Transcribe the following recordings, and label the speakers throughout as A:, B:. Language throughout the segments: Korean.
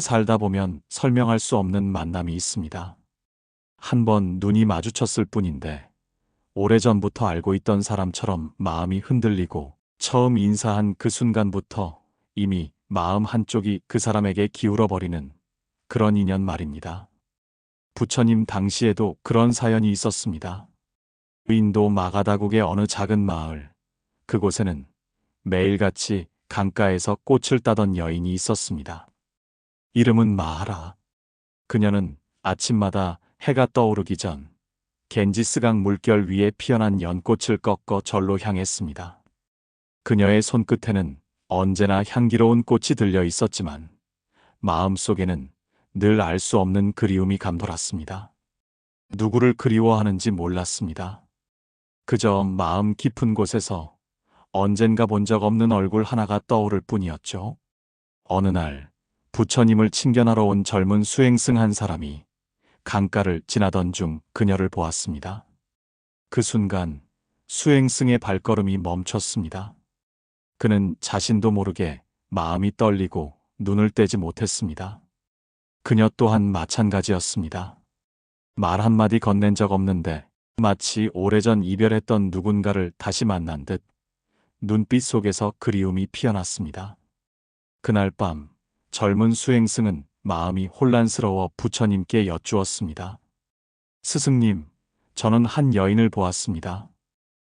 A: 살다 보면 설명할 수 없는 만남이 있습니다. 한 번 눈이 마주쳤을 뿐인데 오래전부터 알고 있던 사람처럼 마음이 흔들리고 처음 인사한 그 순간부터 이미 마음 한쪽이 그 사람에게 기울어버리는 그런 인연 말입니다. 부처님 당시에도 그런 사연이 있었습니다. 인도 마가다국의 어느 작은 마을, 그곳에는 매일같이 강가에서 꽃을 따던 여인이 있었습니다. 이름은 마하라. 그녀는 아침마다 해가 떠오르기 전 겐지스강 물결 위에 피어난 연꽃을 꺾어 절로 향했습니다. 그녀의 손끝에는 언제나 향기로운 꽃이 들려 있었지만 마음속에는 늘 알 수 없는 그리움이 감돌았습니다. 누구를 그리워하는지 몰랐습니다. 그저 마음 깊은 곳에서 언젠가 본 적 없는 얼굴 하나가 떠오를 뿐이었죠. 어느 날 부처님을 친견하러 온 젊은 수행승 한 사람이 강가를 지나던 중 그녀를 보았습니다. 그 순간 수행승의 발걸음이 멈췄습니다. 그는 자신도 모르게 마음이 떨리고 눈을 떼지 못했습니다. 그녀 또한 마찬가지였습니다. 말 한마디 건넨 적 없는데 마치 오래전 이별했던 누군가를 다시 만난 듯 눈빛 속에서 그리움이 피어났습니다. 그날 밤 젊은 수행승은 마음이 혼란스러워 부처님께 여쭈었습니다. 스승님, 저는 한 여인을 보았습니다.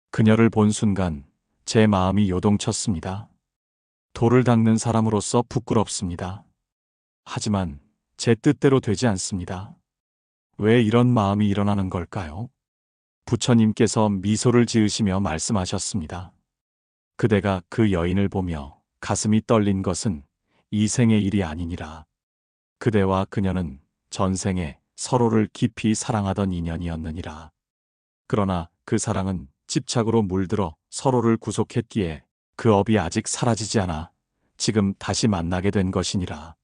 A: 그녀를 본 순간 제 마음이 요동쳤습니다. 돌을 닦는 사람으로서 부끄럽습니다. 하지만 제 뜻대로 되지 않습니다. 왜 이런 마음이 일어나는 걸까요? 부처님께서 미소를 지으시며 말씀하셨습니다. 그대가 그 여인을 보며 가슴이 떨린 것은 이 생의 일이 아니니라. 그대와 그녀는 전생에 서로를 깊이 사랑하던 인연이었느니라. 그러나 그 사랑은 집착으로 물들어 서로를 구속했기에 그 업이 아직 사라지지 않아 지금 다시 만나게 된 것이니라.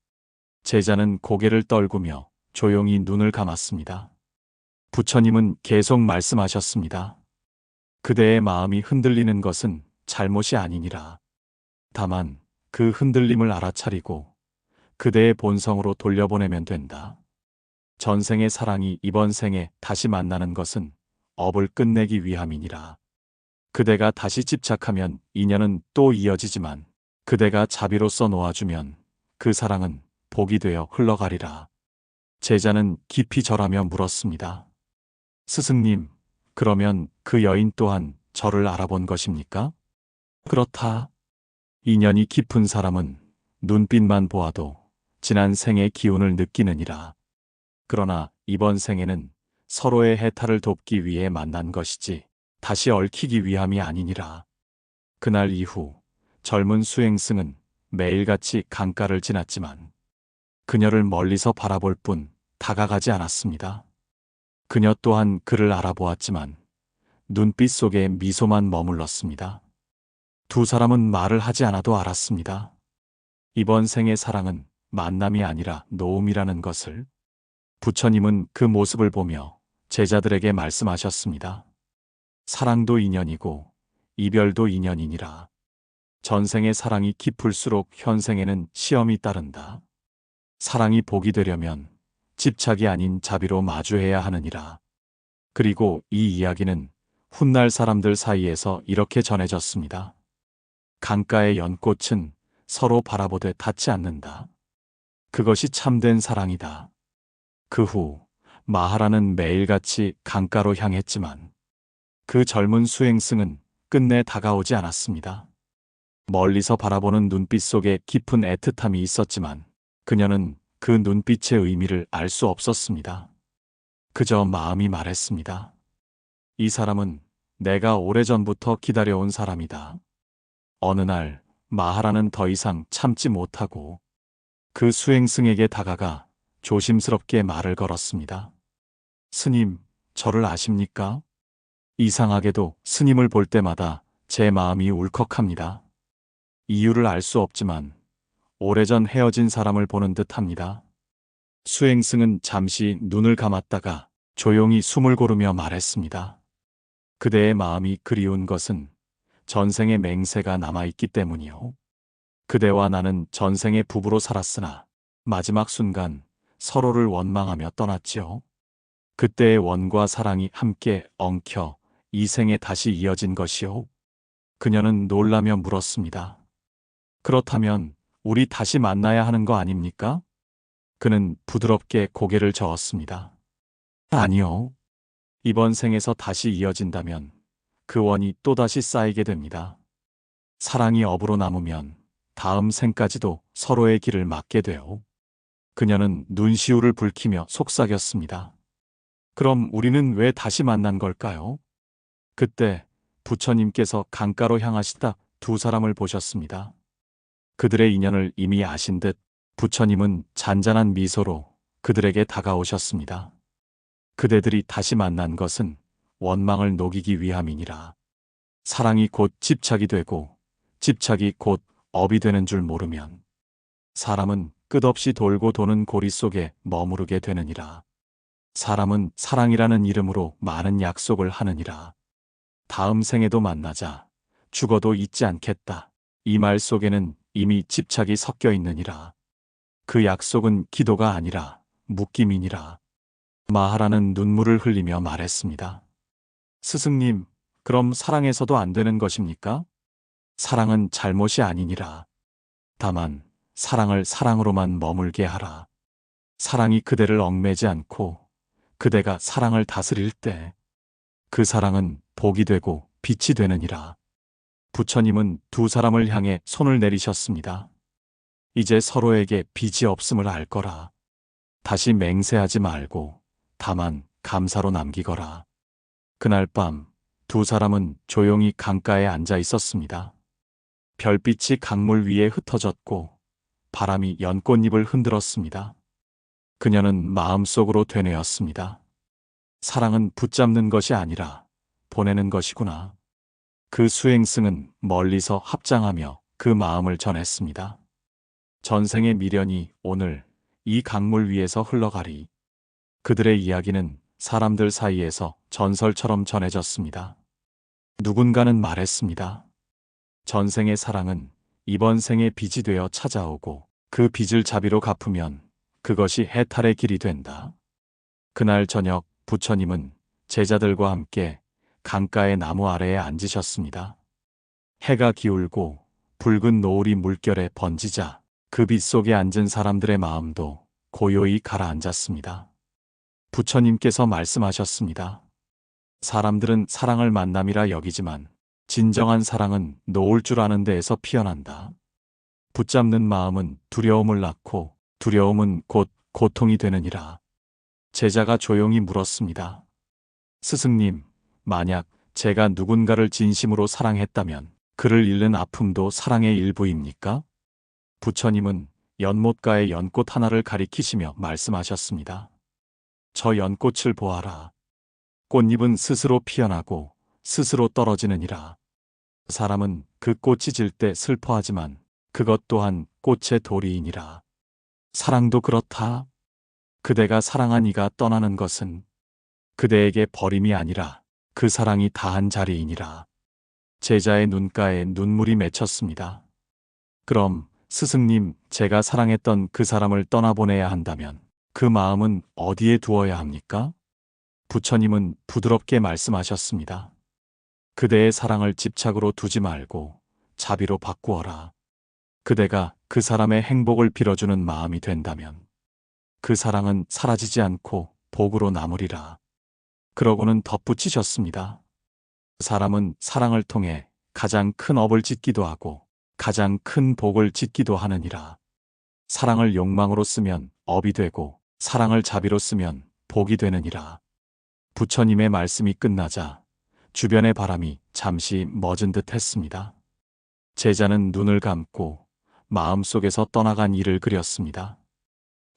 A: 제자는 고개를 떨구며 조용히 눈을 감았습니다. 부처님은 계속 말씀하셨습니다. 그대의 마음이 흔들리는 것은 잘못이 아니니라. 다만 그 흔들림을 알아차리고 그대의 본성으로 돌려보내면 된다. 전생의 사랑이 이번 생에 다시 만나는 것은 업을 끝내기 위함이니라. 그대가 다시 집착하면 인연은 또 이어지지만 그대가 자비로써 놓아주면 그 사랑은 복이 되어 흘러가리라. 제자는 깊이 절하며 물었습니다. 스승님, 그러면 그 여인 또한 저를 알아본 것입니까? 그렇다. 인연이 깊은 사람은 눈빛만 보아도 지난 생의 기운을 느끼느니라. 그러나 이번 생에는 서로의 해탈을 돕기 위해 만난 것이지 다시 얽히기 위함이 아니니라. 그날 이후 젊은 수행승은 매일같이 강가를 지났지만 그녀를 멀리서 바라볼 뿐 다가가지 않았습니다. 그녀 또한 그를 알아보았지만 눈빛 속에 미소만 머물렀습니다. 두 사람은 말을 하지 않아도 알았습니다. 이번 생의 사랑은 만남이 아니라 노음이라는 것을. 부처님은 그 모습을 보며 제자들에게 말씀하셨습니다. 사랑도 인연이고 이별도 인연이니라. 전생의 사랑이 깊을수록 현생에는 시험이 따른다. 사랑이 복이 되려면 집착이 아닌 자비로 마주해야 하느니라. 그리고 이 이야기는 훗날 사람들 사이에서 이렇게 전해졌습니다. 강가의 연꽃은 서로 바라보되 닿지 않는다. 그것이 참된 사랑이다. 그 후 마하라는 매일같이 강가로 향했지만 그 젊은 수행승은 끝내 다가오지 않았습니다. 멀리서 바라보는 눈빛 속에 깊은 애틋함이 있었지만 그녀는 그 눈빛의 의미를 알 수 없었습니다. 그저 마음이 말했습니다. 이 사람은 내가 오래전부터 기다려온 사람이다. 어느 날 마하라는 더 이상 참지 못하고 그 수행승에게 다가가 조심스럽게 말을 걸었습니다. 스님, 저를 아십니까? 이상하게도 스님을 볼 때마다 제 마음이 울컥합니다. 이유를 알 수 없지만 오래전 헤어진 사람을 보는 듯 합니다. 수행승은 잠시 눈을 감았다가 조용히 숨을 고르며 말했습니다. 그대의 마음이 그리운 것은 전생의 맹세가 남아있기 때문이요. 그대와 나는 전생의 부부로 살았으나 마지막 순간 서로를 원망하며 떠났지요. 그때의 원과 사랑이 함께 엉켜 이 생에 다시 이어진 것이요. 그녀는 놀라며 물었습니다. 그렇다면 우리 다시 만나야 하는 거 아닙니까? 그는 부드럽게 고개를 저었습니다. 아니요. 이번 생에서 다시 이어진다면 그 원이 또다시 쌓이게 됩니다. 사랑이 업으로 남으면 다음 생까지도 서로의 길을 막게 돼요. 그녀는 눈시울을 붉히며 속삭였습니다. 그럼 우리는 왜 다시 만난 걸까요? 그때 부처님께서 강가로 향하시다 두 사람을 보셨습니다. 그들의 인연을 이미 아신 듯 부처님은 잔잔한 미소로 그들에게 다가오셨습니다. 그대들이 다시 만난 것은 원망을 녹이기 위함이니라. 사랑이 곧 집착이 되고 집착이 곧 업이 되는 줄 모르면 사람은 끝없이 돌고 도는 고리 속에 머무르게 되느니라. 사람은 사랑이라는 이름으로 많은 약속을 하느니라. 다음 생에도 만나자. 죽어도 잊지 않겠다. 이 말 속에는 이미 집착이 섞여 있느니라. 그 약속은 기도가 아니라 묶임이니라. 마하라는 눈물을 흘리며 말했습니다. 스승님, 그럼 사랑해서도 안 되는 것입니까? 사랑은 잘못이 아니니라. 다만 사랑을 사랑으로만 머물게 하라. 사랑이 그대를 얽매지 않고 그대가 사랑을 다스릴 때 그 사랑은 복이 되고 빛이 되느니라. 부처님은 두 사람을 향해 손을 내리셨습니다. 이제 서로에게 빚이 없음을 알 거라. 다시 맹세하지 말고 다만 감사로 남기거라. 그날 밤 두 사람은 조용히 강가에 앉아 있었습니다. 별빛이 강물 위에 흩어졌고 바람이 연꽃잎을 흔들었습니다. 그녀는 마음속으로 되뇌었습니다. 사랑은 붙잡는 것이 아니라 보내는 것이구나. 그 수행승은 멀리서 합장하며 그 마음을 전했습니다. 전생의 미련이 오늘 이 강물 위에서 흘러가리. 그들의 이야기는 사람들 사이에서 전설처럼 전해졌습니다. 누군가는 말했습니다. 전생의 사랑은 이번 생의 빚이 되어 찾아오고 그 빚을 자비로 갚으면 그것이 해탈의 길이 된다. 그날 저녁 부처님은 제자들과 함께 강가의 나무 아래에 앉으셨습니다. 해가 기울고 붉은 노을이 물결에 번지자 그 빛 속에 앉은 사람들의 마음도 고요히 가라앉았습니다. 부처님께서 말씀하셨습니다. 사람들은 사랑을 만남이라 여기지만 진정한 사랑은 놓을 줄 아는 데에서 피어난다. 붙잡는 마음은 두려움을 낳고 두려움은 곧 고통이 되느니라. 제자가 조용히 물었습니다. 스승님, 만약 제가 누군가를 진심으로 사랑했다면 그를 잃는 아픔도 사랑의 일부입니까? 부처님은 연못가의 연꽃 하나를 가리키시며 말씀하셨습니다. 저 연꽃을 보아라. 꽃잎은 스스로 피어나고 스스로 떨어지느니라. 사람은 그 꽃이 질 때 슬퍼하지만 그것 또한 꽃의 도리이니라. 사랑도 그렇다. 그대가 사랑한 이가 떠나는 것은 그대에게 버림이 아니라 그 사랑이 다한 자리이니라. 제자의 눈가에 눈물이 맺혔습니다. 그럼 스승님, 제가 사랑했던 그 사람을 떠나보내야 한다면 그 마음은 어디에 두어야 합니까? 부처님은 부드럽게 말씀하셨습니다. 그대의 사랑을 집착으로 두지 말고 자비로 바꾸어라. 그대가 그 사람의 행복을 빌어주는 마음이 된다면 그 사랑은 사라지지 않고 복으로 남으리라. 그러고는 덧붙이셨습니다. 사람은 사랑을 통해 가장 큰 업을 짓기도 하고 가장 큰 복을 짓기도 하느니라. 사랑을 욕망으로 쓰면 업이 되고 사랑을 자비로 쓰면 복이 되느니라. 부처님의 말씀이 끝나자 주변의 바람이 잠시 멎은 듯 했습니다. 제자는 눈을 감고 마음속에서 떠나간 이를 그렸습니다.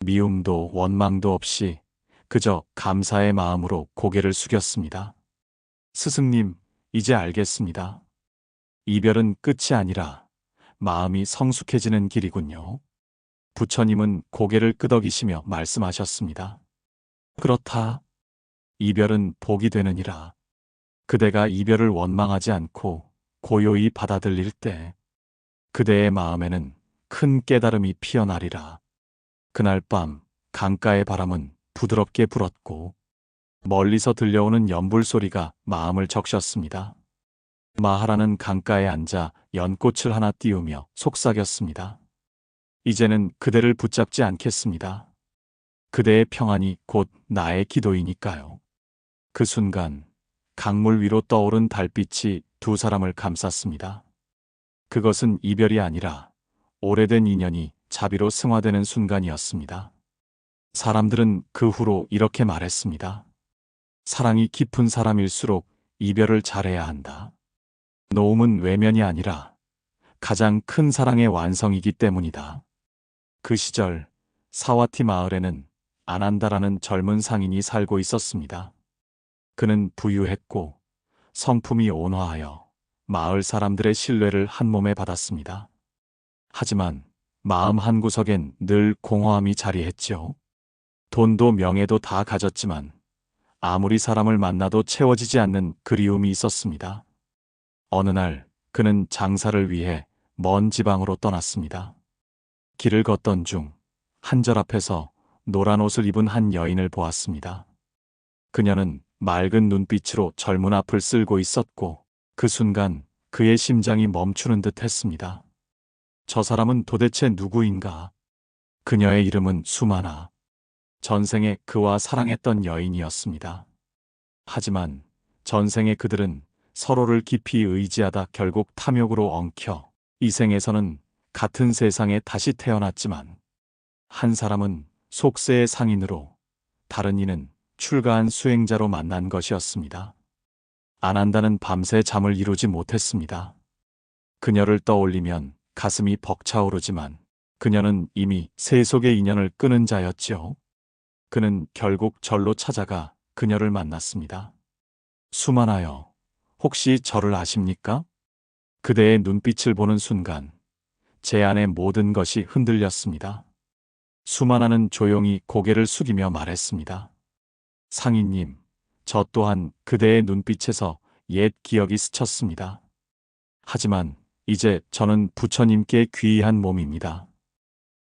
A: 미움도 원망도 없이 그저 감사의 마음으로 고개를 숙였습니다. 스승님, 이제 알겠습니다. 이별은 끝이 아니라 마음이 성숙해지는 길이군요. 부처님은 고개를 끄덕이시며 말씀하셨습니다. 그렇다. 이별은 복이 되느니라. 그대가 이별을 원망하지 않고 고요히 받아들일 때 그대의 마음에는 큰 깨달음이 피어나리라. 그날 밤 강가의 바람은 부드럽게 불었고 멀리서 들려오는 연불 소리가 마음을 적셨습니다. 마하라는 강가에 앉아 연꽃을 하나 띄우며 속삭였습니다. 이제는 그대를 붙잡지 않겠습니다. 그대의 평안이 곧 나의 기도이니까요. 그 순간 강물 위로 떠오른 달빛이 두 사람을 감쌌습니다. 그것은 이별이 아니라 오래된 인연이 자비로 승화되는 순간이었습니다. 사람들은 그 후로 이렇게 말했습니다. 사랑이 깊은 사람일수록 이별을 잘해야 한다. 놓음은 외면이 아니라 가장 큰 사랑의 완성이기 때문이다. 그 시절 사와티 마을에는 아난다라는 젊은 상인이 살고 있었습니다. 그는 부유했고 성품이 온화하여 마을 사람들의 신뢰를 한몸에 받았습니다. 하지만 마음 한구석엔 늘 공허함이 자리했죠. 돈도 명예도 다 가졌지만 아무리 사람을 만나도 채워지지 않는 그리움이 있었습니다. 어느 날 그는 장사를 위해 먼 지방으로 떠났습니다. 길을 걷던 중 한절 앞에서 노란 옷을 입은 한 여인을 보았습니다. 그녀는 맑은 눈빛으로 젊은 앞을 쓸고 있었고 그 순간 그의 심장이 멈추는 듯 했습니다. 저 사람은 도대체 누구인가? 그녀의 이름은 수마나. 전생에 그와 사랑했던 여인이었습니다. 하지만 전생에 그들은 서로를 깊이 의지하다 결국 탐욕으로 엉켜 이 생에서는 같은 세상에 다시 태어났지만 한 사람은 속세의 상인으로 다른 이는 출가한 수행자로 만난 것이었습니다. 아난다는 밤새 잠을 이루지 못했습니다. 그녀를 떠올리면 가슴이 벅차오르지만 그녀는 이미 세속의 인연을 끊은 자였지요. 그는 결국 절로 찾아가 그녀를 만났습니다. 수만하여, 혹시 저를 아십니까? 그대의 눈빛을 보는 순간 제 안의 모든 것이 흔들렸습니다. 수만하는 조용히 고개를 숙이며 말했습니다. 상인님, 저 또한 그대의 눈빛에서 옛 기억이 스쳤습니다. 하지만 이제 저는 부처님께 귀의한 몸입니다.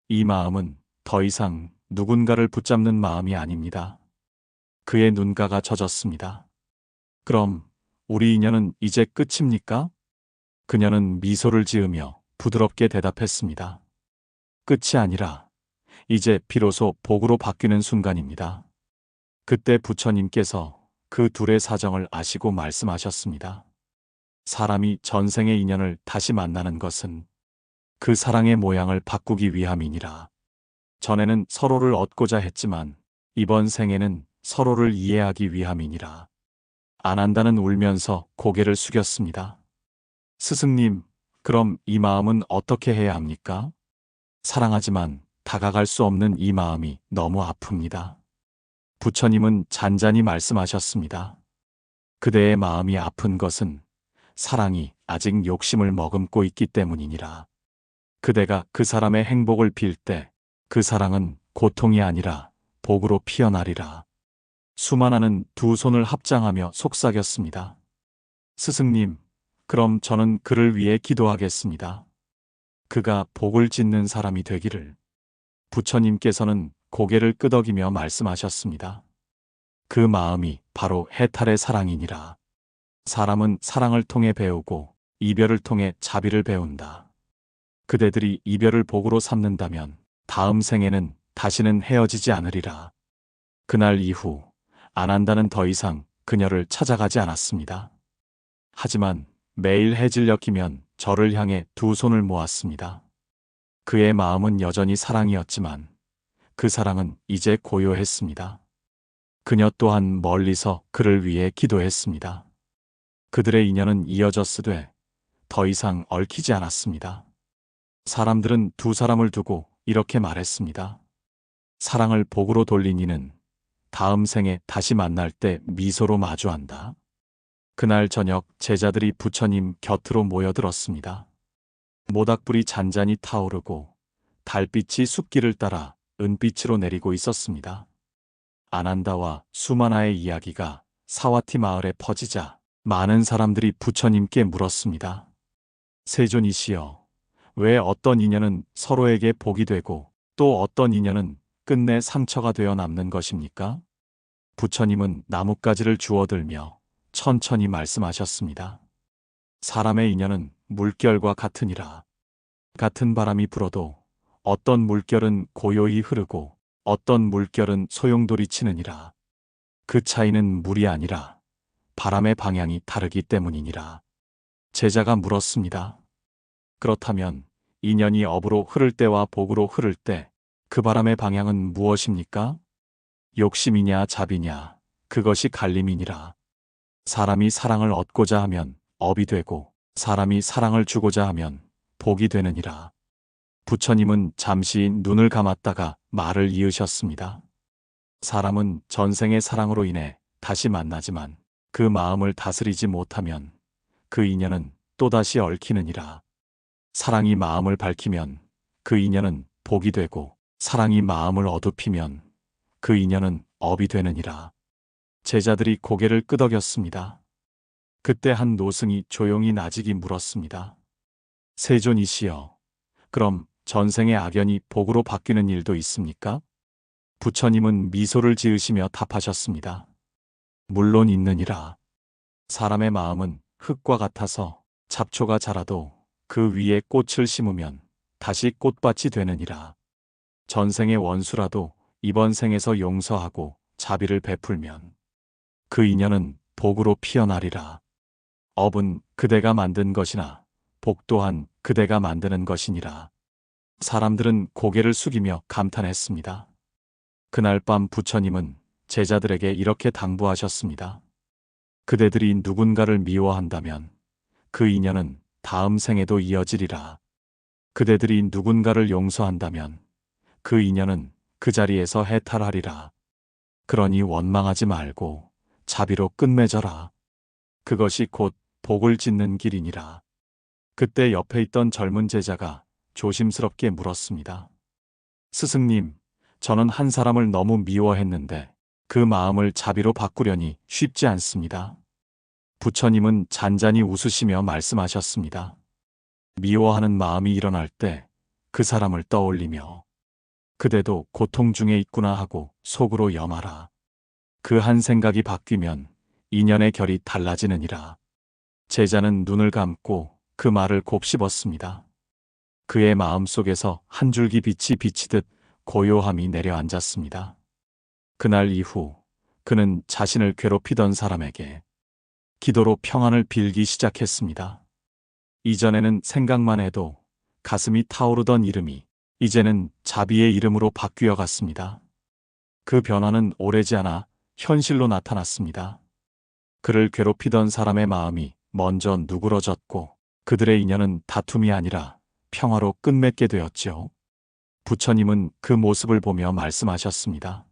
A: 이 마음은 더 이상 누군가를 붙잡는 마음이 아닙니다. 그의 눈가가 젖었습니다. 그럼 우리 인연은 이제 끝입니까? 그녀는 미소를 지으며 부드럽게 대답했습니다. 끝이 아니라 이제 비로소 복으로 바뀌는 순간입니다. 그때 부처님께서 그 둘의 사정을 아시고 말씀하셨습니다. 사람이 전생의 인연을 다시 만나는 것은 그 사랑의 모양을 바꾸기 위함이니라. 전에는 서로를 얻고자 했지만 이번 생에는 서로를 이해하기 위함이니라. 아난다는 울면서 고개를 숙였습니다. 스승님, 그럼 이 마음은 어떻게 해야 합니까? 사랑하지만 다가갈 수 없는 이 마음이 너무 아픕니다. 부처님은 잔잔히 말씀하셨습니다. 그대의 마음이 아픈 것은 사랑이 아직 욕심을 머금고 있기 때문이니라. 그대가 그 사람의 행복을 빌 때 그 사랑은 고통이 아니라 복으로 피어나리라. 수만하는 두 손을 합장하며 속삭였습니다. 스승님, 그럼 저는 그를 위해 기도하겠습니다. 그가 복을 짓는 사람이 되기를. 부처님께서는 고개를 끄덕이며 말씀하셨습니다. 그 마음이 바로 해탈의 사랑이니라. 사람은 사랑을 통해 배우고 이별을 통해 자비를 배운다. 그대들이 이별을 복으로 삼는다면 다음 생에는 다시는 헤어지지 않으리라. 그날 이후 아난다는 더 이상 그녀를 찾아가지 않았습니다. 하지만 매일 해질녘이면 저를 향해 두 손을 모았습니다. 그의 마음은 여전히 사랑이었지만 그 사랑은 이제 고요했습니다. 그녀 또한 멀리서 그를 위해 기도했습니다. 그들의 인연은 이어졌으되 더 이상 얽히지 않았습니다. 사람들은 두 사람을 두고 이렇게 말했습니다. 사랑을 복으로 돌린 이는 다음 생에 다시 만날 때 미소로 마주한다. 그날 저녁 제자들이 부처님 곁으로 모여들었습니다. 모닥불이 잔잔히 타오르고 달빛이 숲길을 따라 은빛으로 내리고 있었습니다. 아난다와 수마나의 이야기가 사와티 마을에 퍼지자 많은 사람들이 부처님께 물었습니다. 세존이시여, 왜 어떤 인연은 서로에게 복이 되고 또 어떤 인연은 끝내 상처가 되어 남는 것입니까? 부처님은 나뭇가지를 주워들며 천천히 말씀하셨습니다. 사람의 인연은 물결과 같으니라. 같은 바람이 불어도 어떤 물결은 고요히 흐르고 어떤 물결은 소용돌이치느니라. 그 차이는 물이 아니라 바람의 방향이 다르기 때문이니라. 제자가 물었습니다. 그렇다면 인연이 업으로 흐를 때와 복으로 흐를 때 그 바람의 방향은 무엇입니까? 욕심이냐 잡이냐, 그것이 갈림이니라. 사람이 사랑을 얻고자 하면 업이 되고 사람이 사랑을 주고자 하면 복이 되느니라. 부처님은 잠시 눈을 감았다가 말을 이으셨습니다. 사람은 전생의 사랑으로 인해 다시 만나지만 그 마음을 다스리지 못하면 그 인연은 또다시 얽히느니라. 사랑이 마음을 밝히면 그 인연은 복이 되고 사랑이 마음을 어둡히면 그 인연은 업이 되느니라. 제자들이 고개를 끄덕였습니다. 그때 한 노승이 조용히 나직이 물었습니다. 세존이시여, 그럼 전생의 악연이 복으로 바뀌는 일도 있습니까? 부처님은 미소를 지으시며 답하셨습니다. 물론 있느니라. 사람의 마음은 흙과 같아서 잡초가 자라도 그 위에 꽃을 심으면 다시 꽃밭이 되느니라. 전생의 원수라도 이번 생에서 용서하고 자비를 베풀면 그 인연은 복으로 피어나리라. 업은 그대가 만든 것이나 복 또한 그대가 만드는 것이니라. 사람들은 고개를 숙이며 감탄했습니다. 그날 밤 부처님은 제자들에게 이렇게 당부하셨습니다. 그대들이 누군가를 미워한다면 그 인연은 다음 생에도 이어지리라. 그대들이 누군가를 용서한다면 그 인연은 그 자리에서 해탈하리라. 그러니 원망하지 말고 자비로 끝맺어라. 그것이 곧 복을 짓는 길이니라. 그때 옆에 있던 젊은 제자가 조심스럽게 물었습니다. 스승님, 저는 한 사람을 너무 미워했는데 그 마음을 자비로 바꾸려니 쉽지 않습니다. 부처님은 잔잔히 웃으시며 말씀하셨습니다. 미워하는 마음이 일어날 때 그 사람을 떠올리며 그대도 고통 중에 있구나 하고 속으로 염하라. 그 한 생각이 바뀌면 인연의 결이 달라지느니라. 제자는 눈을 감고 그 말을 곱씹었습니다. 그의 마음속에서 한 줄기 빛이 비치듯 고요함이 내려앉았습니다. 그날 이후 그는 자신을 괴롭히던 사람에게 기도로 평안을 빌기 시작했습니다. 이전에는 생각만 해도 가슴이 타오르던 이름이 이제는 자비의 이름으로 바뀌어 갔습니다. 그 변화는 오래지 않아 현실로 나타났습니다. 그를 괴롭히던 사람의 마음이 먼저 누그러졌고 그들의 인연은 다툼이 아니라 평화로 끝맺게 되었지요. 부처님은 그 모습을 보며 말씀하셨습니다.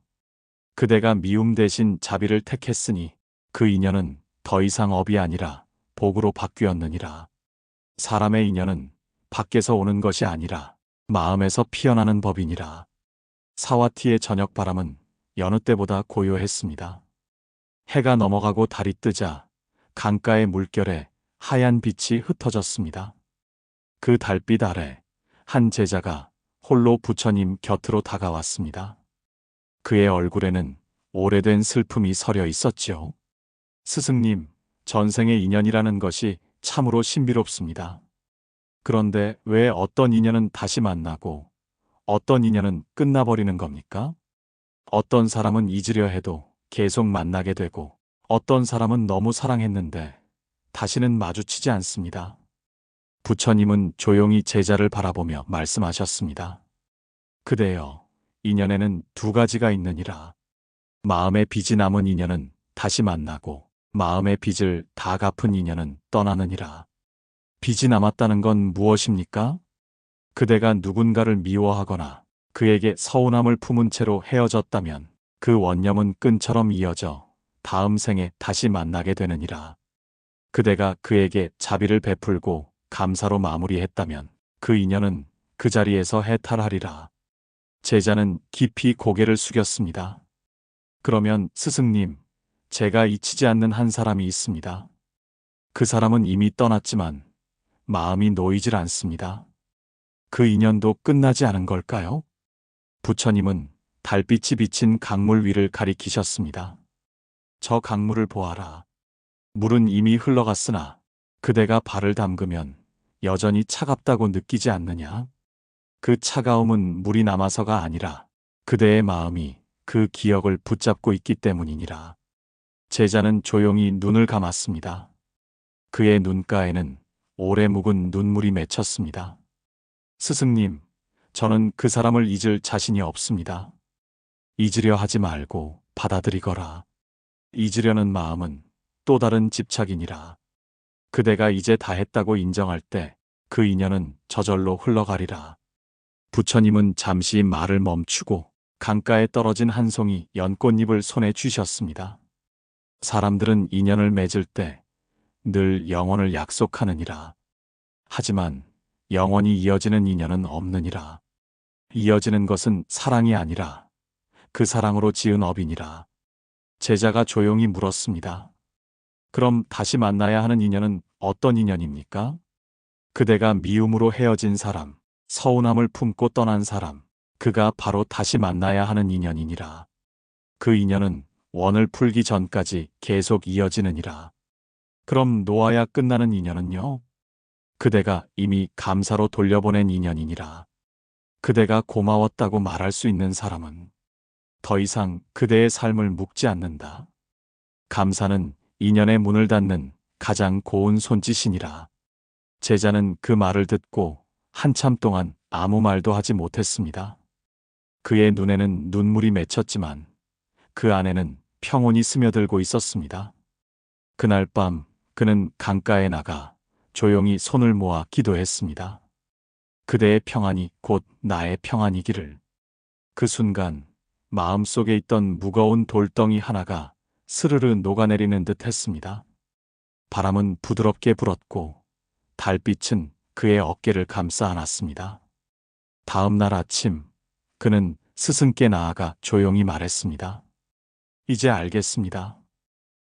A: 그대가 미움 대신 자비를 택했으니 그 인연은 더 이상 업이 아니라 복으로 바뀌었느니라. 사람의 인연은 밖에서 오는 것이 아니라 마음에서 피어나는 법이니라. 사와티의 저녁 바람은 여느 때보다 고요했습니다. 해가 넘어가고 달이 뜨자 강가의 물결에 하얀 빛이 흩어졌습니다. 그 달빛 아래 한 제자가 홀로 부처님 곁으로 다가왔습니다. 그의 얼굴에는 오래된 슬픔이 서려 있었지요. 스승님, 전생의 인연이라는 것이 참으로 신비롭습니다. 그런데 왜 어떤 인연은 다시 만나고 어떤 인연은 끝나버리는 겁니까? 어떤 사람은 잊으려 해도 계속 만나게 되고 어떤 사람은 너무 사랑했는데 다시는 마주치지 않습니다. 부처님은 조용히 제자를 바라보며 말씀하셨습니다. 그대여, 인연에는 두 가지가 있느니라. 마음의 빚이 남은 인연은 다시 만나고 마음의 빚을 다 갚은 인연은 떠나느니라. 빚이 남았다는 건 무엇입니까? 그대가 누군가를 미워하거나 그에게 서운함을 품은 채로 헤어졌다면 그 원념은 끈처럼 이어져 다음 생에 다시 만나게 되느니라. 그대가 그에게 자비를 베풀고 감사로 마무리했다면 그 인연은 그 자리에서 해탈하리라. 제자는 깊이 고개를 숙였습니다. 그러면 스승님, 제가 잊히지 않는 한 사람이 있습니다. 그 사람은 이미 떠났지만 마음이 놓이질 않습니다. 그 인연도 끝나지 않은 걸까요? 부처님은 달빛이 비친 강물 위를 가리키셨습니다. 저 강물을 보아라. 물은 이미 흘러갔으나 그대가 발을 담그면 여전히 차갑다고 느끼지 않느냐? 그 차가움은 물이 남아서가 아니라 그대의 마음이 그 기억을 붙잡고 있기 때문이니라. 제자는 조용히 눈을 감았습니다. 그의 눈가에는 오래 묵은 눈물이 맺혔습니다. 스승님, 저는 그 사람을 잊을 자신이 없습니다. 잊으려 하지 말고 받아들이거라. 잊으려는 마음은 또 다른 집착이니라. 그대가 이제 다 했다고 인정할 때 그 인연은 저절로 흘러가리라. 부처님은 잠시 말을 멈추고 강가에 떨어진 한 송이 연꽃잎을 손에 쥐셨습니다. 사람들은 인연을 맺을 때 늘 영원을 약속하느니라. 하지만 영원히 이어지는 인연은 없느니라. 이어지는 것은 사랑이 아니라 그 사랑으로 지은 업이니라. 제자가 조용히 물었습니다. 그럼 다시 만나야 하는 인연은 어떤 인연입니까? 그대가 미움으로 헤어진 사람, 서운함을 품고 떠난 사람, 그가 바로 다시 만나야 하는 인연이니라. 그 인연은 원을 풀기 전까지 계속 이어지느니라. 그럼 놓아야 끝나는 인연은요? 그대가 이미 감사로 돌려보낸 인연이니라. 그대가 고마웠다고 말할 수 있는 사람은 더 이상 그대의 삶을 묵지 않는다. 감사는 인연의 문을 닫는 가장 고운 손짓이니라. 제자는 그 말을 듣고 한참 동안 아무 말도 하지 못했습니다. 그의 눈에는 눈물이 맺혔지만 그 안에는 평온이 스며들고 있었습니다. 그날 밤 그는 강가에 나가 조용히 손을 모아 기도했습니다. 그대의 평안이 곧 나의 평안이기를. 그 순간 마음속에 있던 무거운 돌덩이 하나가 스르르 녹아내리는 듯 했습니다. 바람은 부드럽게 불었고 달빛은 그의 어깨를 감싸 안았습니다. 다음 날 아침 그는 스승께 나아가 조용히 말했습니다. 이제 알겠습니다.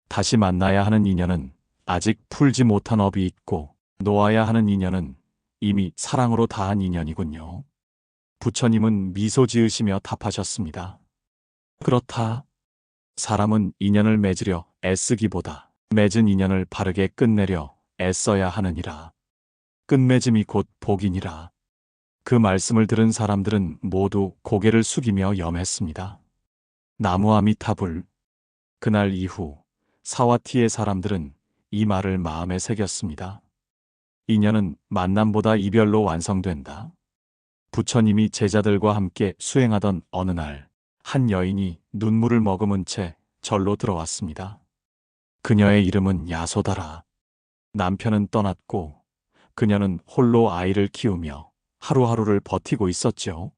A: 다시 만나야 하는 인연은 아직 풀지 못한 업이 있고 놓아야 하는 인연은 이미 사랑으로 다한 인연이군요. 부처님은 미소 지으시며 답하셨습니다. 그렇다. 사람은 인연을 맺으려 애쓰기보다 맺은 인연을 바르게 끝내려 애써야 하느니라. 끝맺음이 곧 복이니라. 그 말씀을 들은 사람들은 모두 고개를 숙이며 염했습니다. 나무 아미타불. 그날 이후 사와티의 사람들은 이 말을 마음에 새겼습니다. 인연은 만남보다 이별로 완성된다. 부처님이 제자들과 함께 수행하던 어느 날, 한 여인이 눈물을 머금은 채 절로 들어왔습니다. 그녀의 이름은 야소다라. 남편은 떠났고 그녀는 홀로 아이를 키우며 하루하루를 버티고 있었죠.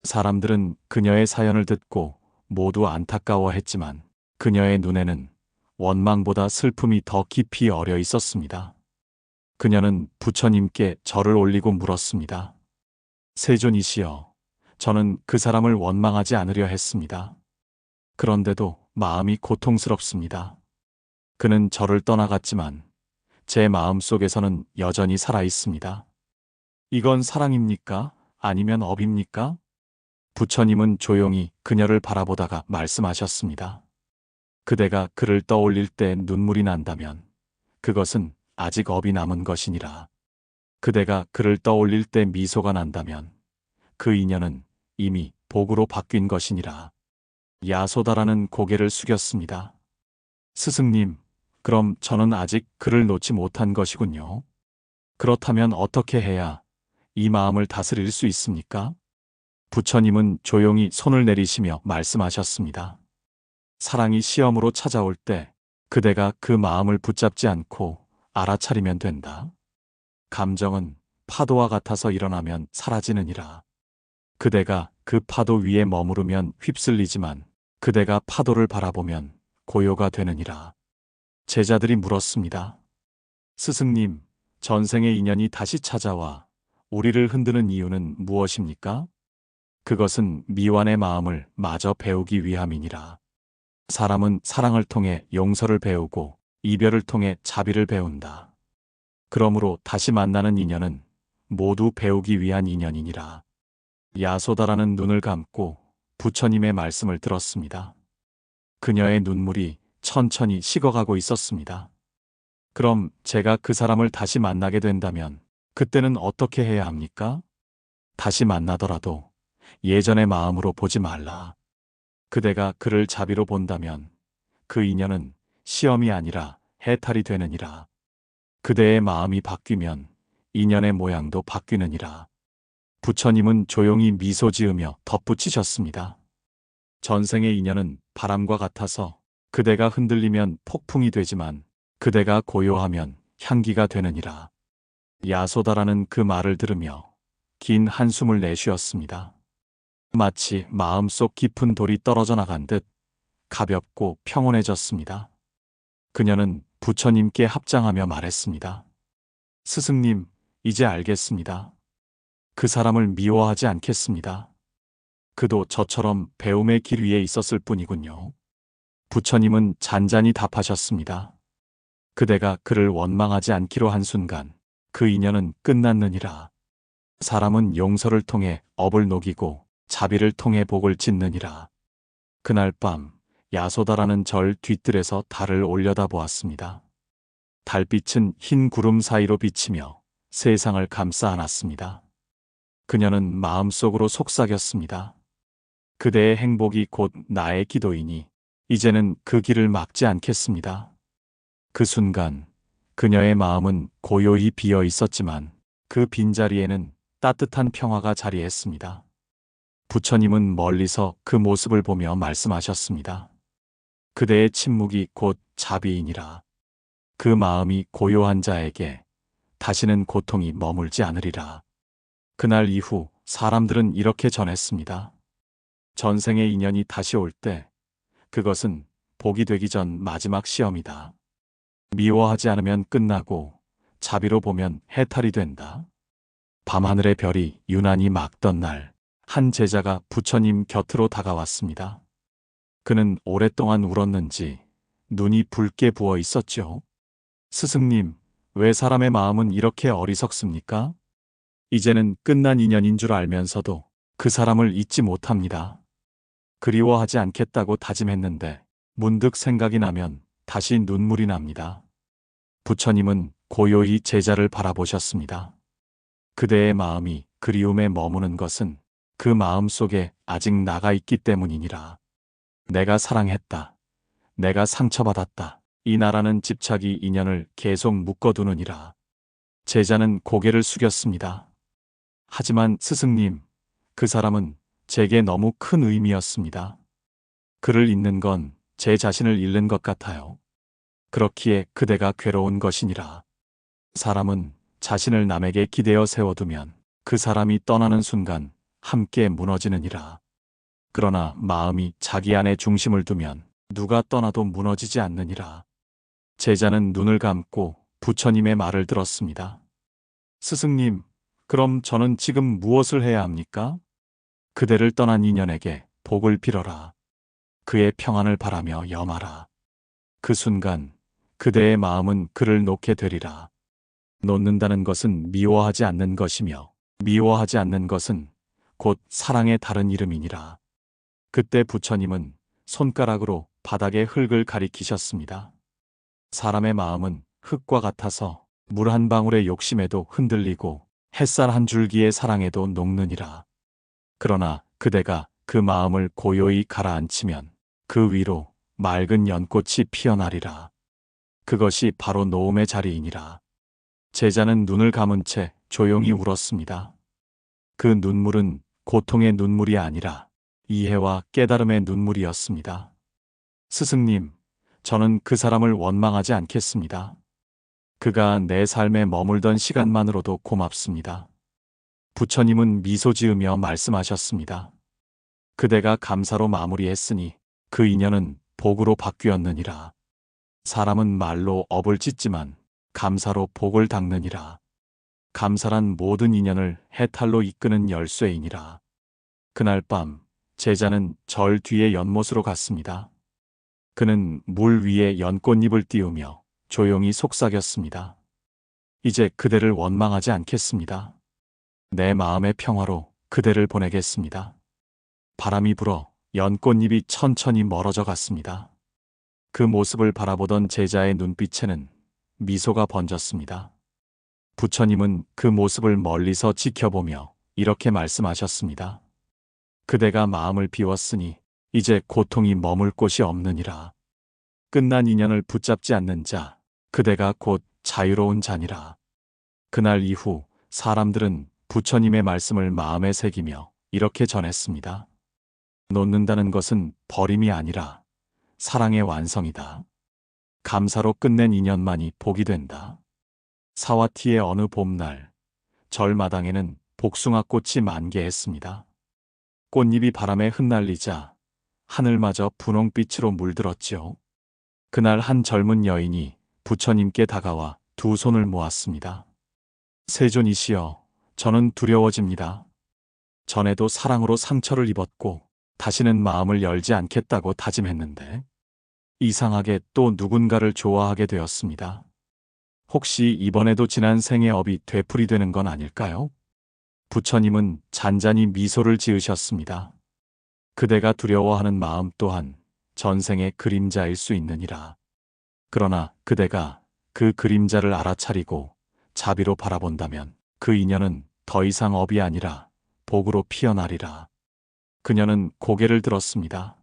A: 사람들은 그녀의 사연을 듣고 모두 안타까워했지만 그녀의 눈에는 원망보다 슬픔이 더 깊이 어려 있었습니다. 그녀는 부처님께 절을 올리고 물었습니다. 세존이시여, 저는 그 사람을 원망하지 않으려 했습니다. 그런데도 마음이 고통스럽습니다. 그는 저를 떠나갔지만 제 마음 속에서는 여전히 살아 있습니다. 이건 사랑입니까? 아니면 업입니까? 부처님은 조용히 그녀를 바라보다가 말씀하셨습니다. 그대가 그를 떠올릴 때 눈물이 난다면 그것은 아직 업이 남은 것이니라. 그대가 그를 떠올릴 때 미소가 난다면 그 인연은 이미 복으로 바뀐 것이니라. 야소다라는 고개를 숙였습니다. 스승님, 그럼 저는 아직 그를 놓지 못한 것이군요. 그렇다면 어떻게 해야 이 마음을 다스릴 수 있습니까? 부처님은 조용히 손을 내리시며 말씀하셨습니다. 사랑이 시험으로 찾아올 때 그대가 그 마음을 붙잡지 않고 알아차리면 된다. 감정은 파도와 같아서 일어나면 사라지느니라. 그대가 그 파도 위에 머무르면 휩쓸리지만 그대가 파도를 바라보면 고요가 되느니라. 제자들이 물었습니다. 스승님, 전생의 인연이 다시 찾아와 우리를 흔드는 이유는 무엇입니까? 그것은 미완의 마음을 마저 배우기 위함이니라. 사람은 사랑을 통해 용서를 배우고 이별을 통해 자비를 배운다. 그러므로 다시 만나는 인연은 모두 배우기 위한 인연이니라. 야소다라는 눈을 감고 부처님의 말씀을 들었습니다. 그녀의 눈물이 천천히 식어가고 있었습니다. 그럼 제가 그 사람을 다시 만나게 된다면 그때는 어떻게 해야 합니까? 다시 만나더라도 예전의 마음으로 보지 말라. 그대가 그를 자비로 본다면 그 인연은 시험이 아니라 해탈이 되느니라. 그대의 마음이 바뀌면 인연의 모양도 바뀌느니라. 부처님은 조용히 미소 지으며 덧붙이셨습니다. 전생의 인연은 바람과 같아서 그대가 흔들리면 폭풍이 되지만 그대가 고요하면 향기가 되느니라. 야소다라는 그 말을 들으며 긴 한숨을 내쉬었습니다. 마치 마음속 깊은 돌이 떨어져 나간 듯 가볍고 평온해졌습니다. 그녀는 부처님께 합장하며 말했습니다. 스승님, 이제 알겠습니다. 그 사람을 미워하지 않겠습니다. 그도 저처럼 배움의 길 위에 있었을 뿐이군요. 부처님은 잔잔히 답하셨습니다. 그대가 그를 원망하지 않기로 한 순간 그 인연은 끝났느니라. 사람은 용서를 통해 업을 녹이고 자비를 통해 복을 짓느니라. 그날 밤 야소다라는 절 뒤뜰에서 달을 올려다보았습니다. 달빛은 흰 구름 사이로 비치며 세상을 감싸 안았습니다. 그녀는 마음속으로 속삭였습니다. 그대의 행복이 곧 나의 기도이니 이제는 그 길을 막지 않겠습니다. 그 순간 그녀의 마음은 고요히 비어 있었지만 그 빈자리에는 따뜻한 평화가 자리했습니다. 부처님은 멀리서 그 모습을 보며 말씀하셨습니다. 그대의 침묵이 곧 자비이니라. 그 마음이 고요한 자에게 다시는 고통이 머물지 않으리라. 그날 이후 사람들은 이렇게 전했습니다. 전생의 인연이 다시 올 때 그것은 복이 되기 전 마지막 시험이다. 미워하지 않으면 끝나고 자비로 보면 해탈이 된다. 밤하늘의 별이 유난히 맑던 날, 한 제자가 부처님 곁으로 다가왔습니다. 그는 오랫동안 울었는지 눈이 붉게 부어 있었죠. 스승님, 왜 사람의 마음은 이렇게 어리석습니까? 이제는 끝난 인연인 줄 알면서도 그 사람을 잊지 못합니다. 그리워하지 않겠다고 다짐했는데 문득 생각이 나면 다시 눈물이 납니다. 부처님은 고요히 제자를 바라보셨습니다. 그대의 마음이 그리움에 머무는 것은 그 마음 속에 아직 나가 있기 때문이니라. 내가 사랑했다. 내가 상처받았다. 이 나라는 집착이 인연을 계속 묶어두느니라. 제자는 고개를 숙였습니다. 하지만 스승님, 그 사람은 제게 너무 큰 의미였습니다. 그를 잊는 건 제 자신을 잃는 것 같아요. 그렇기에 그대가 괴로운 것이니라. 사람은 자신을 남에게 기대어 세워두면 그 사람이 떠나는 순간 함께 무너지느니라. 그러나 마음이 자기 안에 중심을 두면 누가 떠나도 무너지지 않느니라. 제자는 눈을 감고 부처님의 말을 들었습니다. 스승님, 그럼 저는 지금 무엇을 해야 합니까? 그대를 떠난 인연에게 복을 빌어라. 그의 평안을 바라며 염하라. 그 순간 그대의 마음은 그를 놓게 되리라. 놓는다는 것은 미워하지 않는 것이며 미워하지 않는 것은 곧 사랑의 다른 이름이니라. 그때 부처님은 손가락으로 바닥의 흙을 가리키셨습니다. 사람의 마음은 흙과 같아서 물 한 방울의 욕심에도 흔들리고 햇살 한 줄기의 사랑에도 녹느니라. 그러나 그대가 그 마음을 고요히 가라앉히면 그 위로 맑은 연꽃이 피어나리라. 그것이 바로 노음의 자리이니라. 제자는 눈을 감은 채 조용히 울었습니다. 그 눈물은 고통의 눈물이 아니라 이해와 깨달음의 눈물이었습니다. 스승님, 저는 그 사람을 원망하지 않겠습니다. 그가 내 삶에 머물던 시간만으로도 고맙습니다. 부처님은 미소 지으며 말씀하셨습니다. 그대가 감사로 마무리했으니 그 인연은 복으로 바뀌었느니라. 사람은 말로 업을 짓지만 감사로 복을 닦느니라. 감사란 모든 인연을 해탈로 이끄는 열쇠이니라. 그날 밤 제자는 절 뒤에 연못으로 갔습니다. 그는 물 위에 연꽃잎을 띄우며 조용히 속삭였습니다. 이제 그대를 원망하지 않겠습니다. 내 마음의 평화로 그대를 보내겠습니다. 바람이 불어 연꽃잎이 천천히 멀어져 갔습니다. 그 모습을 바라보던 제자의 눈빛에는 미소가 번졌습니다. 부처님은 그 모습을 멀리서 지켜보며 이렇게 말씀하셨습니다. 그대가 마음을 비웠으니 이제 고통이 머물 곳이 없느니라. 끝난 인연을 붙잡지 않는 자, 그대가 곧 자유로운 자니라. 그날 이후 사람들은 부처님의 말씀을 마음에 새기며 이렇게 전했습니다. 놓는다는 것은 버림이 아니라 사랑의 완성이다. 감사로 끝낸 인연만이 복이 된다. 사와티의 어느 봄날, 절마당에는 복숭아꽃이 만개했습니다. 꽃잎이 바람에 흩날리자 하늘마저 분홍빛으로 물들었지요. 그날 한 젊은 여인이 부처님께 다가와 두 손을 모았습니다. 세존이시여, 저는 두려워집니다. 전에도 사랑으로 상처를 입었고 다시는 마음을 열지 않겠다고 다짐했는데 이상하게 또 누군가를 좋아하게 되었습니다. 혹시 이번에도 지난 생의 업이 되풀이되는 건 아닐까요? 부처님은 잔잔히 미소를 지으셨습니다. 그대가 두려워하는 마음 또한 전생의 그림자일 수 있느니라. 그러나 그대가 그 그림자를 알아차리고 자비로 바라본다면 그 인연은 더 이상 업이 아니라 복으로 피어나리라. 그녀는 고개를 들었습니다.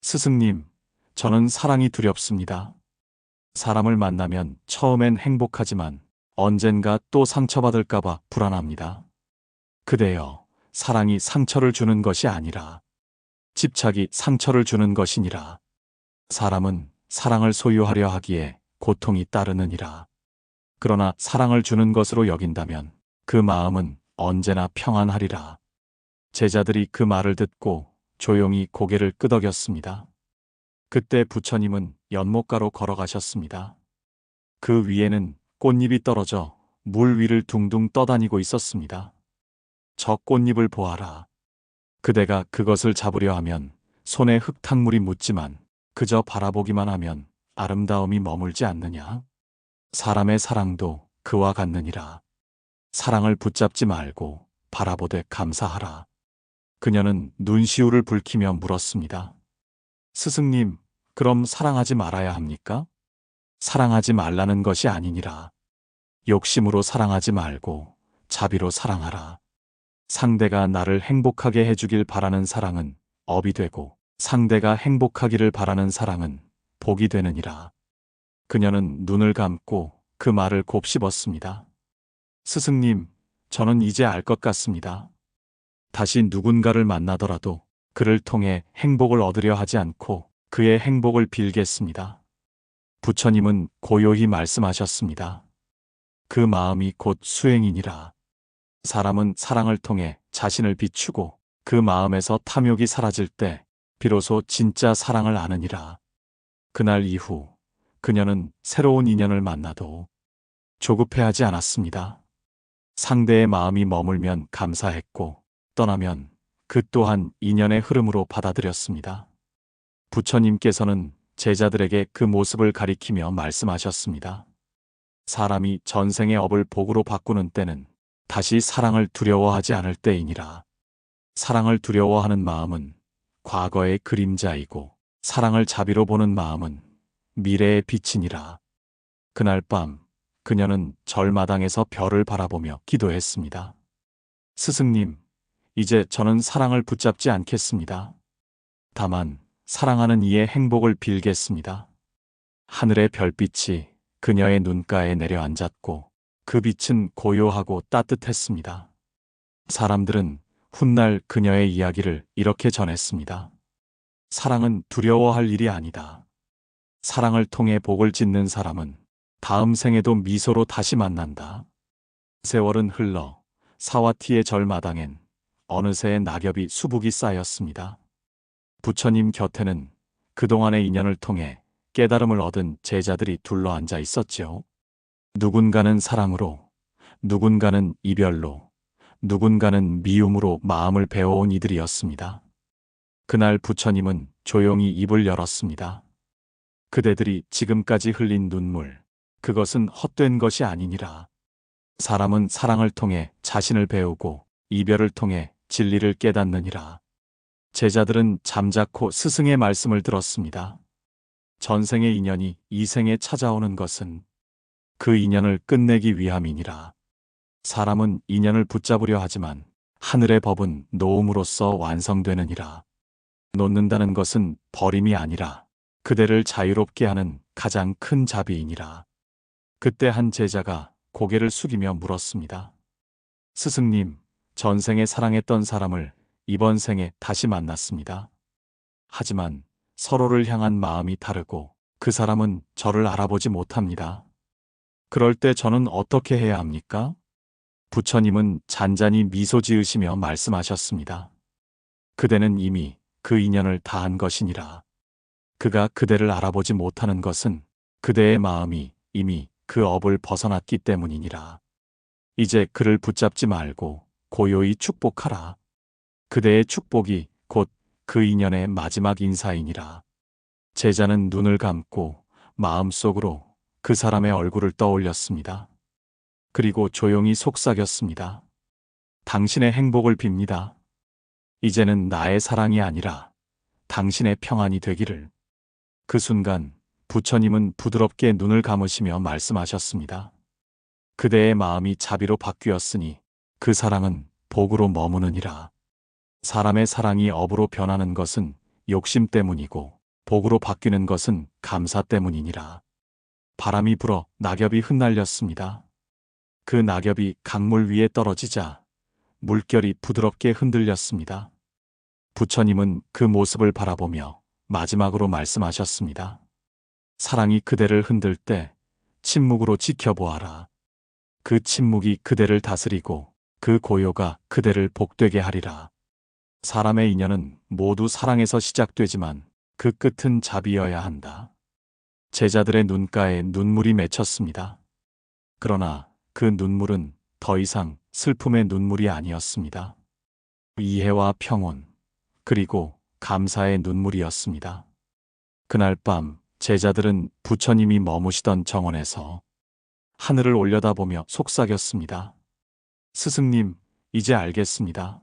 A: 스승님, 저는 사랑이 두렵습니다. 사람을 만나면 처음엔 행복하지만 언젠가 또 상처받을까봐 불안합니다. 그대여, 사랑이 상처를 주는 것이 아니라 집착이 상처를 주는 것이니라. 사람은 사랑을 소유하려 하기에 고통이 따르느니라. 그러나 사랑을 주는 것으로 여긴다면 그 마음은 언제나 평안하리라. 제자들이 그 말을 듣고 조용히 고개를 끄덕였습니다. 그때 부처님은 연못가로 걸어가셨습니다. 그 위에는 꽃잎이 떨어져 물 위를 둥둥 떠다니고 있었습니다. 저 꽃잎을 보아라. 그대가 그것을 잡으려 하면 손에 흙탕물이 묻지만 그저 바라보기만 하면 아름다움이 머물지 않느냐? 사람의 사랑도 그와 같느니라. 사랑을 붙잡지 말고 바라보되 감사하라. 그녀는 눈시울을 붉히며 물었습니다. 스승님, 그럼 사랑하지 말아야 합니까? 사랑하지 말라는 것이 아니니라. 욕심으로 사랑하지 말고 자비로 사랑하라. 상대가 나를 행복하게 해주길 바라는 사랑은 업이 되고 상대가 행복하기를 바라는 사랑은 복이 되느니라. 그녀는 눈을 감고 그 말을 곱씹었습니다. 스승님, 저는 이제 알 것 같습니다. 다시 누군가를 만나더라도 그를 통해 행복을 얻으려 하지 않고 그의 행복을 빌겠습니다. 부처님은 고요히 말씀하셨습니다. 그 마음이 곧 수행이니라. 사람은 사랑을 통해 자신을 비추고 그 마음에서 탐욕이 사라질 때 비로소 진짜 사랑을 아느니라. 그날 이후 그녀는 새로운 인연을 만나도 조급해하지 않았습니다. 상대의 마음이 머물면 감사했고 떠나면 그 또한 인연의 흐름으로 받아들였습니다. 부처님께서는 제자들에게 그 모습을 가리키며 말씀하셨습니다. 사람이 전생의 업을 복으로 바꾸는 때는 다시 사랑을 두려워하지 않을 때이니라. 사랑을 두려워하는 마음은 과거의 그림자이고 사랑을 자비로 보는 마음은 미래의 빛이니라. 그날 밤 그녀는 절마당에서 별을 바라보며 기도했습니다. 스승님, 이제 저는 사랑을 붙잡지 않겠습니다. 다만 사랑하는 이의 행복을 빌겠습니다. 하늘의 별빛이 그녀의 눈가에 내려앉았고 그 빛은 고요하고 따뜻했습니다. 사람들은 훗날 그녀의 이야기를 이렇게 전했습니다. 사랑은 두려워할 일이 아니다. 사랑을 통해 복을 짓는 사람은 다음 생에도 미소로 다시 만난다. 세월은 흘러 사와티의 절마당엔 어느새 낙엽이 수북이 쌓였습니다. 부처님 곁에는 그동안의 인연을 통해 깨달음을 얻은 제자들이 둘러앉아 있었지요. 누군가는 사랑으로, 누군가는 이별로, 누군가는 미움으로 마음을 배워온 이들이었습니다. 그날 부처님은 조용히 입을 열었습니다. 그대들이 지금까지 흘린 눈물, 그것은 헛된 것이 아니니라. 사람은 사랑을 통해 자신을 배우고 이별을 통해 진리를 깨닫느니라. 제자들은 잠자코 스승의 말씀을 들었습니다. 전생의 인연이 이 생에 찾아오는 것은 그 인연을 끝내기 위함이니라. 사람은 인연을 붙잡으려 하지만 하늘의 법은 놓음으로써 완성되느니라. 놓는다는 것은 버림이 아니라 그대를 자유롭게 하는 가장 큰 자비이니라. 그때 한 제자가 고개를 숙이며 물었습니다. 스승님, 전생에 사랑했던 사람을 이번 생에 다시 만났습니다. 하지만 서로를 향한 마음이 다르고 그 사람은 저를 알아보지 못합니다. 그럴 때 저는 어떻게 해야 합니까? 부처님은 잔잔히 미소 지으시며 말씀하셨습니다. 그대는 이미 그 인연을 다한 것이니라. 그가 그대를 알아보지 못하는 것은 그대의 마음이 이미 그 업을 벗어났기 때문이니라. 이제 그를 붙잡지 말고 고요히 축복하라. 그대의 축복이 곧 그 인연의 마지막 인사이니라. 제자는 눈을 감고 마음속으로 그 사람의 얼굴을 떠올렸습니다. 그리고 조용히 속삭였습니다. 당신의 행복을 빕니다. 이제는 나의 사랑이 아니라 당신의 평안이 되기를. 그 순간 부처님은 부드럽게 눈을 감으시며 말씀하셨습니다. 그대의 마음이 자비로 바뀌었으니 그 사랑은 복으로 머무느니라. 사람의 사랑이 업으로 변하는 것은 욕심 때문이고 복으로 바뀌는 것은 감사 때문이니라. 바람이 불어 낙엽이 흩날렸습니다. 그 낙엽이 강물 위에 떨어지자 물결이 부드럽게 흔들렸습니다. 부처님은 그 모습을 바라보며 마지막으로 말씀하셨습니다. 사랑이 그대를 흔들 때 침묵으로 지켜보아라. 그 침묵이 그대를 다스리고 그 고요가 그대를 복되게 하리라. 사람의 인연은 모두 사랑에서 시작되지만 그 끝은 자비여야 한다. 제자들의 눈가에 눈물이 맺혔습니다. 그러나 그 눈물은 더 이상 슬픔의 눈물이 아니었습니다. 이해와 평온, 그리고 감사의 눈물이었습니다. 그날 밤 제자들은 부처님이 머무시던 정원에서 하늘을 올려다보며 속삭였습니다. 스승님, 이제 알겠습니다.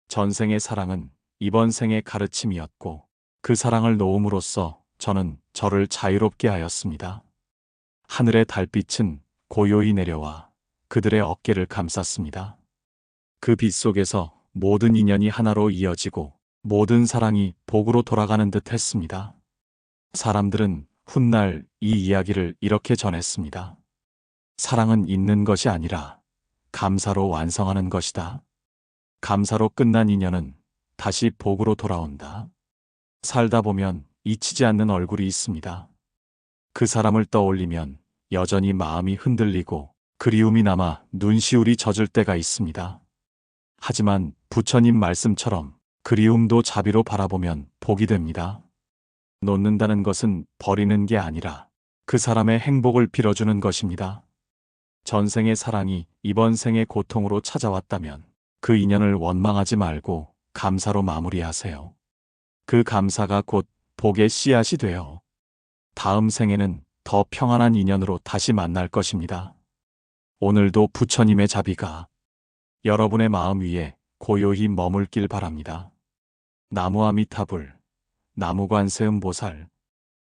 A: 전생의 사랑은 이번 생의 가르침이었고 그 사랑을 놓음으로써 저는 저를 자유롭게 하였습니다. 하늘의 달빛은 고요히 내려와 그들의 어깨를 감쌌습니다. 그 빛 속에서 모든 인연이 하나로 이어지고 모든 사랑이 복으로 돌아가는 듯 했습니다. 사람들은 훗날 이 이야기를 이렇게 전했습니다. 사랑은 있는 것이 아니라 감사로 완성하는 것이다. 감사로 끝난 인연은 다시 복으로 돌아온다. 살다 보면 잊히지 않는 얼굴이 있습니다. 그 사람을 떠올리면 여전히 마음이 흔들리고 그리움이 남아 눈시울이 젖을 때가 있습니다. 하지만 부처님 말씀처럼 그리움도 자비로 바라보면 복이 됩니다. 놓는다는 것은 버리는 게 아니라 그 사람의 행복을 빌어주는 것입니다. 전생의 사랑이 이번 생의 고통으로 찾아왔다면 그 인연을 원망하지 말고 감사로 마무리하세요. 그 감사가 곧 복의 씨앗이 되어 다음 생에는 더 평안한 인연으로 다시 만날 것입니다. 오늘도 부처님의 자비가 여러분의 마음 위에 고요히 머물길 바랍니다. 나무 아미타불, 나무관세음보살